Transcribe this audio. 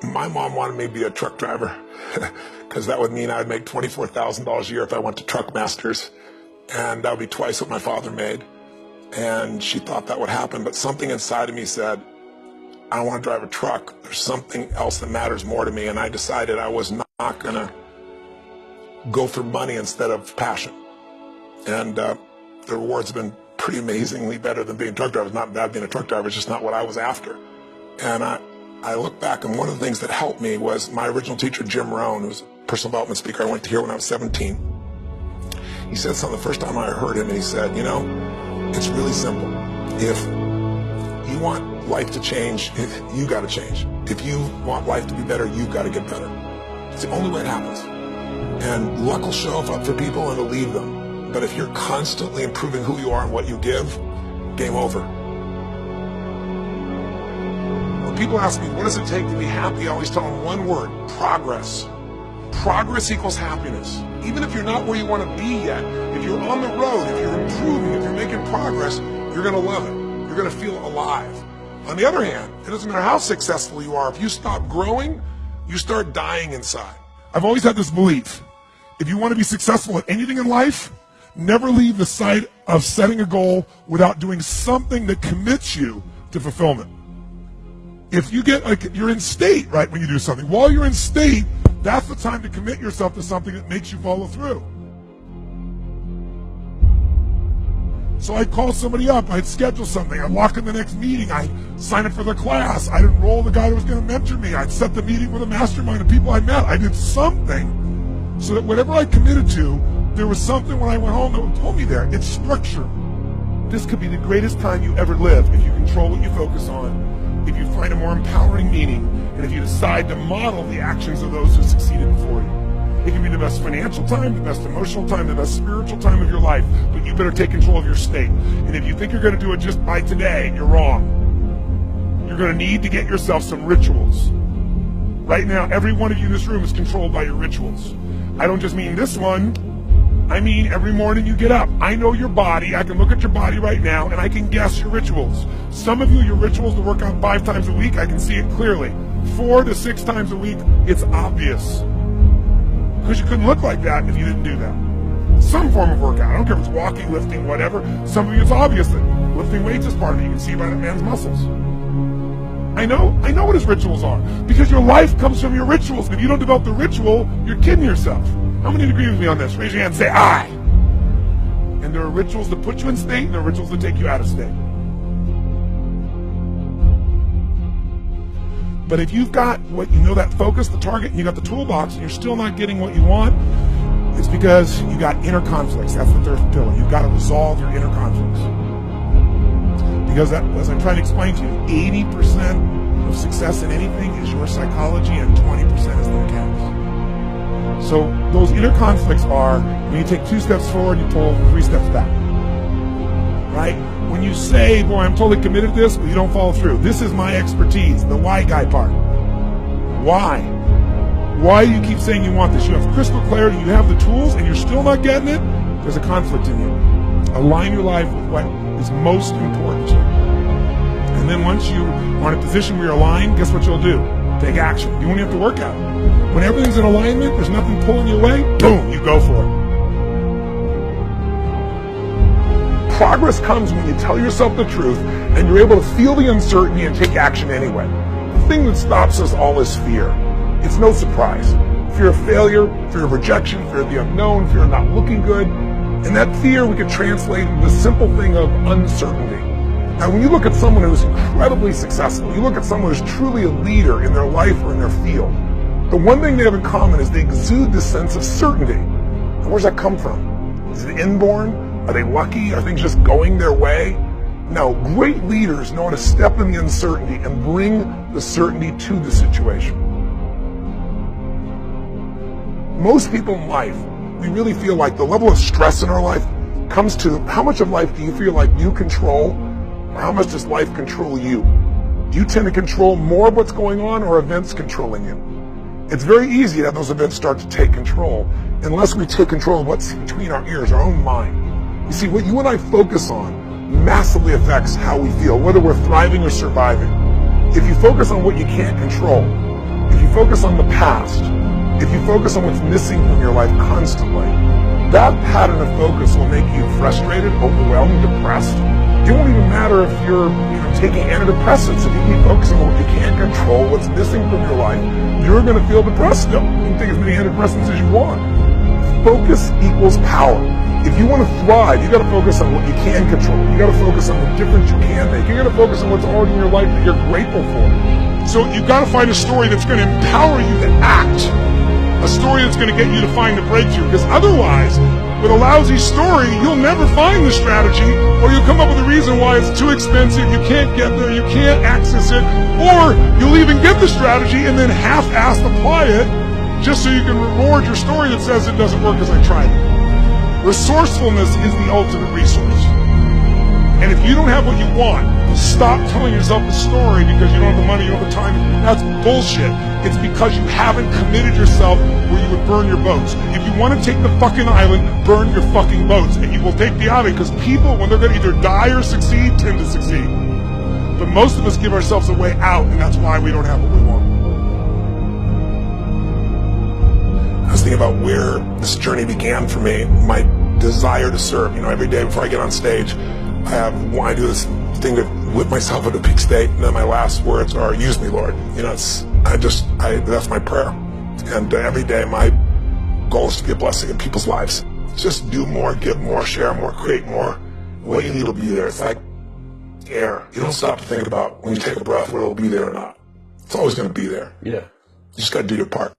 My mom wanted me to be a truck driver because that would mean I'd make $24,000 a year if I went to Truck Masters, and that would be twice what my father made. And she thought that would happen, but something inside of me said, I don't want to drive a truck. There's something else that matters more to me, and I decided I was not going to go for money instead of passion. And the rewards have been pretty amazingly better than being a truck driver. It's not bad being a truck driver, it's just not what I was after. And I look back, and one of the things that helped me was my original teacher, Jim Rohn, who was a personal development speaker I went to hear when I was 17. He said something the first time I heard him, and he said, you know, it's really simple. If you want life to change, you got to change. If you want life to be better, you got to get better. It's the only way it happens. And luck will show up for people and it'll leave them. But if you're constantly improving who you are and what you give, game over. When people ask me, what does it take to be happy? I always tell them one word: progress. Progress equals happiness. Even if you're not where you want to be yet, if you're on the road, if you're improving, if you're making progress, you're going to love it. You're going to feel alive. On the other hand, it doesn't matter how successful you are. If you stop growing, you start dying inside. I've always had this belief: if you want to be successful at anything in life, never leave the sight of setting a goal without doing something that commits you to fulfillment. If you get, like, you're in state, right, when you do something. While you're in state, that's the time to commit yourself to something that makes you follow through. So I'd call somebody up, I'd schedule something, I'd walk in the next meeting, I'd sign up for the class, I'd enroll the guy who was going to mentor me, I'd set the meeting with a mastermind of people I met. I did something so that whatever I committed to, there was something when I went home that told me there. It's structure. This could be the greatest time you ever live if you control what you focus on, if you find a more empowering meaning, and if you decide to model the actions of those who succeeded before you. It can be the best financial time, the best emotional time, the best spiritual time of your life, but you better take control of your state. And if you think you're going to do it just by today, you're wrong. You're going to need to get yourself some rituals. Right now, every one of you in this room is controlled by your rituals. I don't just mean this one. I mean every morning you get up. I know your body. I can look at your body right now, and I can guess your rituals. Some of you, your rituals to work out 5 times a week, I can see it clearly. 4 to 6 times a week, it's obvious. Because you couldn't look like that if you didn't do that. Some form of workout. I don't care if it's walking, lifting, whatever. Some of you, it's obvious that lifting weights is part of it. You can see by that man's muscles. I know what his rituals are. Because your life comes from your rituals. And if you don't develop the ritual, you're kidding yourself. How many agree with me on this? Raise your hand and say, I. And there are rituals that put you in state, and there are rituals that take you out of state. But if you've got what you know, that focus, the target, and you got the toolbox, and you're still not getting what you want, it's because you got inner conflicts. That's what they're doing. You've got to resolve your inner conflicts. Because that, as I'm trying to explain to you, 80% of success in anything is your psychology, and 20% is the mechanics. So those inner conflicts are when you take 2 steps forward, you pull 3 steps back. Right? When you say, boy, I'm totally committed to this, but you don't follow through. This is my expertise, the why guy part. Why? Why do you keep saying you want this? You have crystal clarity, you have the tools, and you're still not getting it? There's a conflict in you. Align your life with what is most important to you. And then once you are in a position where you're aligned, guess what you'll do? Take action. You won't have to work out. When everything's in alignment, there's nothing pulling you away, boom, you go for it. Progress comes when you tell yourself the truth and you're able to feel the uncertainty and take action anyway. The thing that stops us all is fear. It's no surprise. Fear of failure, fear of rejection, fear of the unknown, fear of not looking good. And that fear we can translate into the simple thing of uncertainty. Now, when you look at someone who's incredibly successful, you look at someone who's truly a leader in their life or in their field, the one thing they have in common is they exude this sense of certainty. And where's that come from? Is it inborn? Are they lucky? Are things just going their way? No, great leaders know how to step in the uncertainty and bring the certainty to the situation. Most people in life, we really feel like the level of stress in our life comes to how much of life do you feel like you control, or how much does life control you? Do you tend to control more of what's going on, or events controlling you? It's very easy to have those events start to take control unless we take control of what's between our ears, our own mind. You see, what you and I focus on massively affects how we feel, whether we're thriving or surviving. If you focus on what you can't control, if focus on the past, if you focus on what's missing from your life constantly, that pattern of focus will make you frustrated, overwhelmed, depressed. It won't even matter if you're taking antidepressants. If you keep focusing on what you can't control, what's missing from your life, you're going to feel depressed still. You can take as many antidepressants as you want. Focus equals power. If you want to thrive, you got to focus on what you can control. You got to focus on the difference you can make. You got to focus on what's already in your life that you're grateful for. So you got to find a story that's going to empower you to act. A story that's going to get you to find the breakthrough. Because otherwise, with a lousy story, you'll never find the strategy, or you'll come up with a reason why it's too expensive, you can't get there, you can't access it, or you'll even get the strategy and then half-assed apply it just so you can reward your story that says it doesn't work because I tried it. Resourcefulness is the ultimate resource. And if you don't have what you want, stop telling yourself a story because you don't have the money, you don't have the time. That's bullshit. It's because you haven't committed yourself where you would burn your boats. If you want to take the fucking island, burn your fucking boats. And you will take the island because people, when they're going to either die or succeed, tend to succeed. But most of us give ourselves a way out, and that's why we don't have what we want. I was thinking about where this journey began for me, my desire to serve. Every day before I get on stage, I do this thing to whip myself into a peak state, and then my last words are, use me, Lord. That's my prayer. And every day my goal is to be a blessing in people's lives. Just do more, give more, share more, create more. What you need will be there. It's like air. You don't stop to think about when you take a breath whether it'll be there or not. It's always going to be there. Yeah. You just got to do your part.